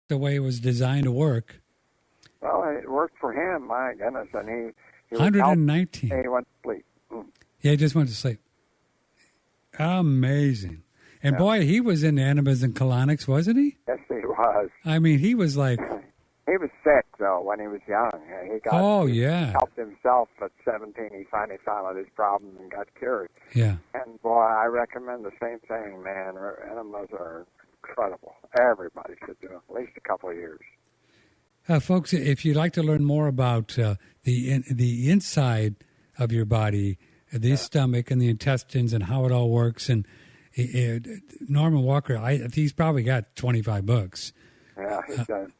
the way it was designed to work. Well, it worked for him, my goodness, and he 119. He went to sleep. Yeah, he just went to sleep. Amazing. And boy, he was in Enemas and Colonics, wasn't he? Yes, he was. I mean, he was like... He was sick, though, when he was young. He helped himself at 17. He finally found out his problem and got cured. Yeah. And, boy, I recommend the same thing, man. Enemas are incredible. Everybody should do them, at least a couple of years. Folks, if you'd like to learn more about the inside of your body, the stomach and the intestines and how it all works, and Norman Walker, he's probably got 25 books. Yeah, he does.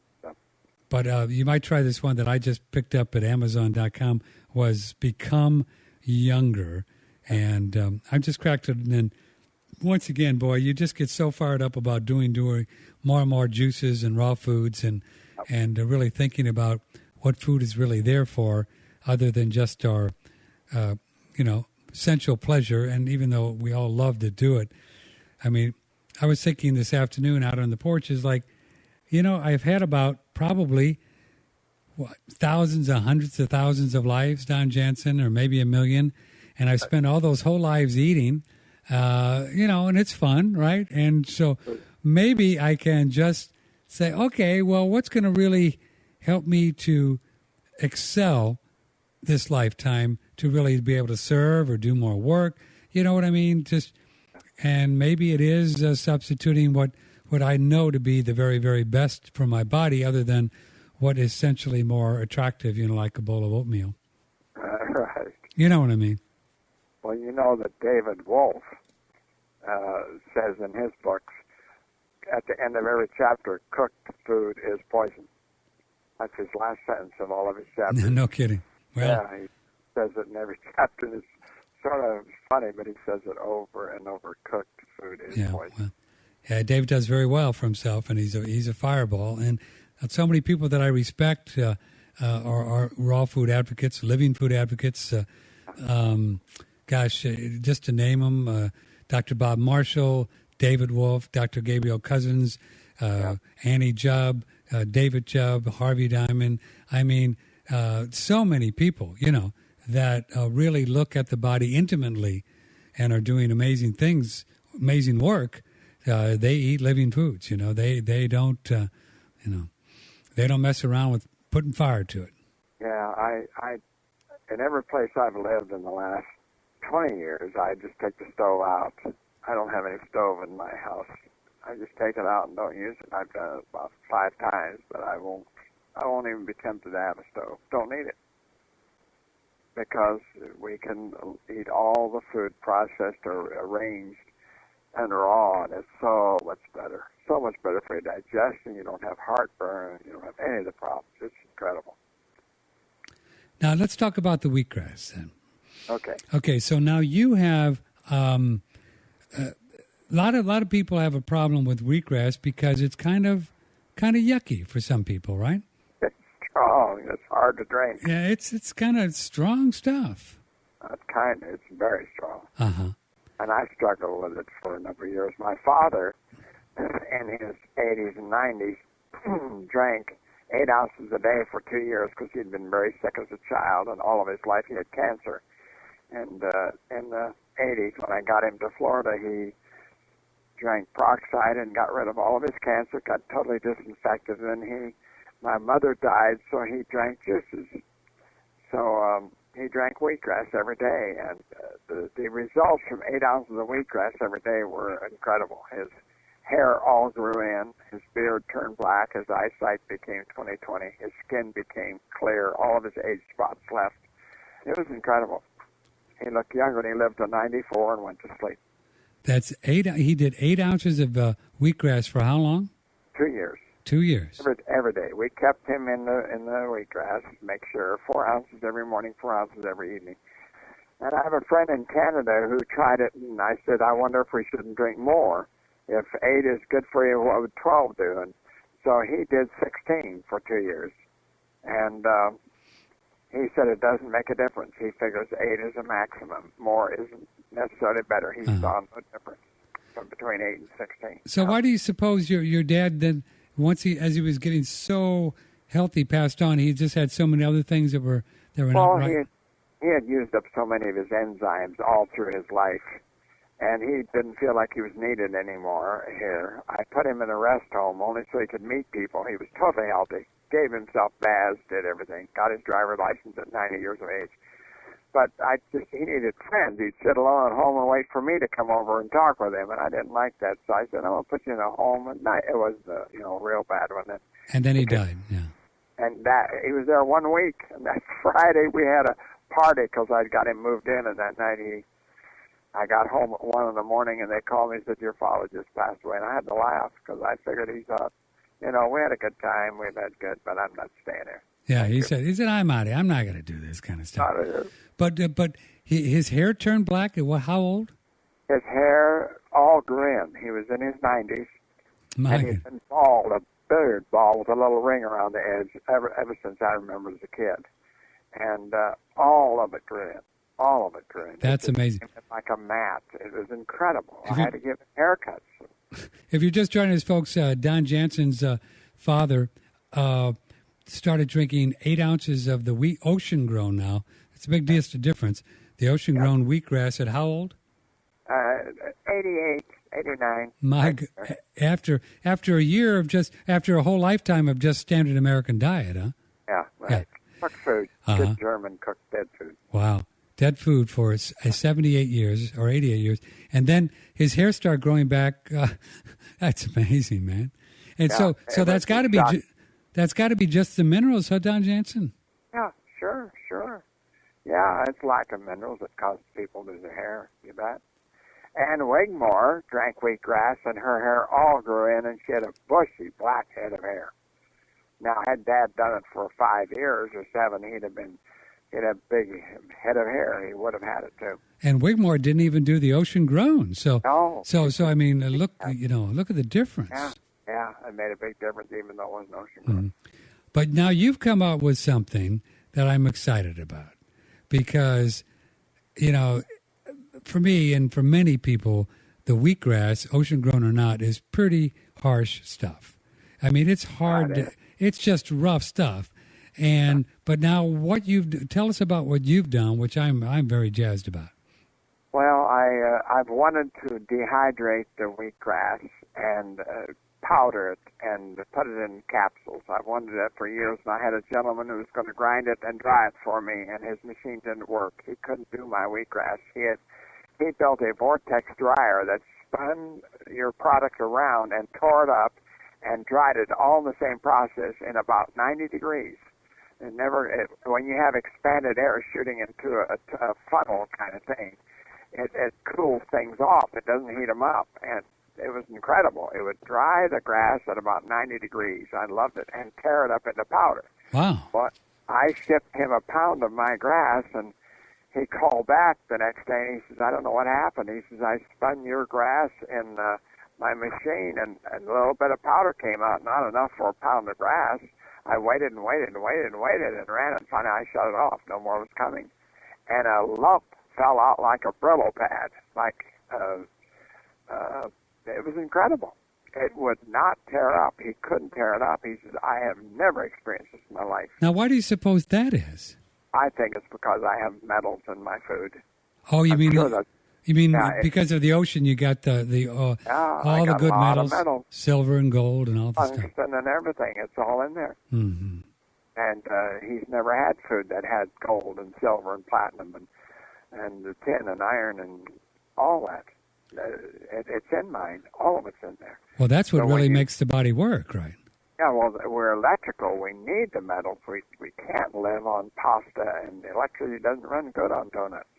But you might try this one that I just picked up at Amazon.com, was Become Younger. And I just cracked it. And then once again, boy, you just get so fired up about doing more and more juices and raw foods and really thinking about what food is really there for, other than just our, sensual pleasure. And even though we all love to do it, I mean, I was thinking this afternoon out on the porch is like, I've had about probably thousands and hundreds of thousands of lives, Don Jansen, or maybe 1 million. And I've spent all those whole lives eating, and it's fun, right? And so maybe I can just say, okay, well, what's going to really help me to excel this lifetime, to really be able to serve or do more work? You know what I mean? And maybe it is substituting what I know to be the very, very best for my body, other than what is essentially more attractive, like a bowl of oatmeal. Right. You know what I mean? Well, you know that David Wolf says in his books, at the end of every chapter, cooked food is poison. That's his last sentence of all of his chapters. No kidding. Well, yeah, he says it in every chapter. It's sort of funny, but he says it over and over. Cooked food is poison. Well, yeah, Dave does very well for himself, and he's a fireball. And so many people that I respect are raw food advocates, living food advocates. Just to name them, Dr. Bob Marshall, David Wolf, Dr. Gabriel Cousins, Annie Jubb, David Jubb, Harvey Diamond. I mean, so many people, that really look at the body intimately and are doing amazing things, amazing work. They eat living foods, they don't, they don't mess around with putting fire to it. Yeah, I in every place I've lived in the last 20 years, I just take the stove out. I don't have any stove in my house. I just take it out and don't use it. I've done it about 5 times, but I won't even be tempted to have a stove. Don't need it. Because we can eat all the food processed or arranged and raw, and it's so much better. So much better for your digestion. You don't have heartburn. You don't have any of the problems. It's incredible. Now, let's talk about the wheatgrass then. Okay, so now you have a lot of people have a problem with wheatgrass because it's kind of yucky for some people, right? It's strong. It's hard to drink. Yeah, it's kind of strong stuff. It's very strong. Uh-huh. And I struggled with it for a number of years. My father, in his 80s and 90s, drank 8 ounces a day for 2 years because he'd been very sick as a child, and all of his life he had cancer. And in the 80s, when I got him to Florida, he drank peroxide and got rid of all of his cancer, got totally disinfected, and my mother died, so he drank juices. So he drank wheatgrass every day, and the results from 8 ounces of wheatgrass every day were incredible. His hair all grew in, his beard turned black, his eyesight became 20/20, his skin became clear, all of his age spots left. It was incredible. He looked younger, and he lived to 94 and went to sleep. That's 8. He did 8 ounces of wheatgrass for how long? 2 years. 2 years. Every day. We kept him in the wheatgrass, make sure 4 ounces every morning, 4 ounces every evening. And I have a friend in Canada who tried it, and I said, I wonder if we shouldn't drink more. If 8 is good for you, what would 12 do? And so he did 16 for 2 years. And he said it doesn't make a difference. He figures 8 is a maximum. More isn't necessarily better. He saw no difference between 8 and 16. So why do you suppose your dad then as he was getting so healthy, passed on, he just had so many other things that were not Well, right. he had used up so many of his enzymes all through his life, and he didn't feel like he was needed anymore here. I put him in a rest home only so he could meet people. He was totally healthy, gave himself baths, did everything, got his driver's license at 90 years of age. But he needed friends. He'd sit alone at home and wait for me to come over and talk with him, and I didn't like that. So I said, I'm going to put you in a home. And it was, real bad one. And then he died, yeah. And he was there 1 week. And that Friday we had a party because I'd got him moved in. And that night I got home at 1 in the morning, and they called me and said, your father just passed away. And I had to laugh because I figured he thought, we had a good time. We've had good, but I'm not staying here. Yeah, he said, I'm out of here. I'm not going to do this kind of stuff. Not here. But his hair turned black. How old? His hair all grew in. He was in his 90s. My and he's been bald, a beard bald with a little ring around the edge ever since I remember as a kid. And all of it grew in. All of it grew in. That's amazing. Like a mat. It was incredible. I had to give him haircuts. If you're just joining us, folks, Don Jansen's father started drinking 8 ounces of the ocean-grown now. It's a big difference. The ocean-grown wheatgrass at how old? 88, 89. After a year of after a whole lifetime of just standard American diet, huh? Yeah, right. Yeah. Cooked food. Good German cooked dead food. Wow. Dead food for 78 years or 88 years. And then his hair started growing back. That's amazing, man. And so that's got to be just the minerals, huh, Don Jansen? Yeah, sure. Yeah, it's lack of minerals that causes people to lose their hair, you bet. And Wigmore drank wheatgrass, and her hair all grew in, and she had a bushy black head of hair. Now, had Dad done it for 5 years or 7, he'd have a big head of hair. He would have had it too. And Wigmore didn't even do the ocean grown. So I mean, look at the difference. Yeah, it made a big difference, even though it wasn't ocean grown. Mm-hmm. But now you've come out with something that I'm excited about because, for me and for many people, the wheatgrass, ocean grown or not, is pretty harsh stuff. I mean, it's hard. It's just rough stuff. But now tell us about what you've done, which I'm very jazzed about. Well, I've wanted to dehydrate the wheatgrass and powder it and put it in capsules. I've wanted that for years, and I had a gentleman who was going to grind it and dry it for me, and his machine didn't work. He couldn't do my wheatgrass. He built a vortex dryer that spun your product around and tore it up and dried it all in the same process in about 90 degrees. When you have expanded air shooting into a funnel kind of thing, it cools things off. It doesn't heat them up, and it was incredible. It would dry the grass at about 90 degrees. I loved it, and tear it up into powder. Wow. But I shipped him a pound of my grass, and he called back the next day, and he says, I don't know what happened. He says, I spun your grass in my machine, and a little bit of powder came out, not enough for a pound of grass. I waited and waited and waited and waited and ran it, and finally I shut it off. No more was coming. And a lump fell out like a Brillo pad. It was incredible. It would not tear up. He couldn't tear it up. He says, I have never experienced this in my life. Now, why do you suppose that is? I think it's because I have metals in my food. Oh, you mean yeah, because of the ocean, you got all the good metals, silver and gold and all the stuff. Tungsten and everything. It's all in there. Mm-hmm. And he's never had food that had gold and silver and platinum and the tin and iron and all that. It's in mine. All of it's in there. Well, that's what really makes the body work, right? Yeah, well, we're electrical. We need the metals. We can't live on pasta, and electricity doesn't run good on donuts.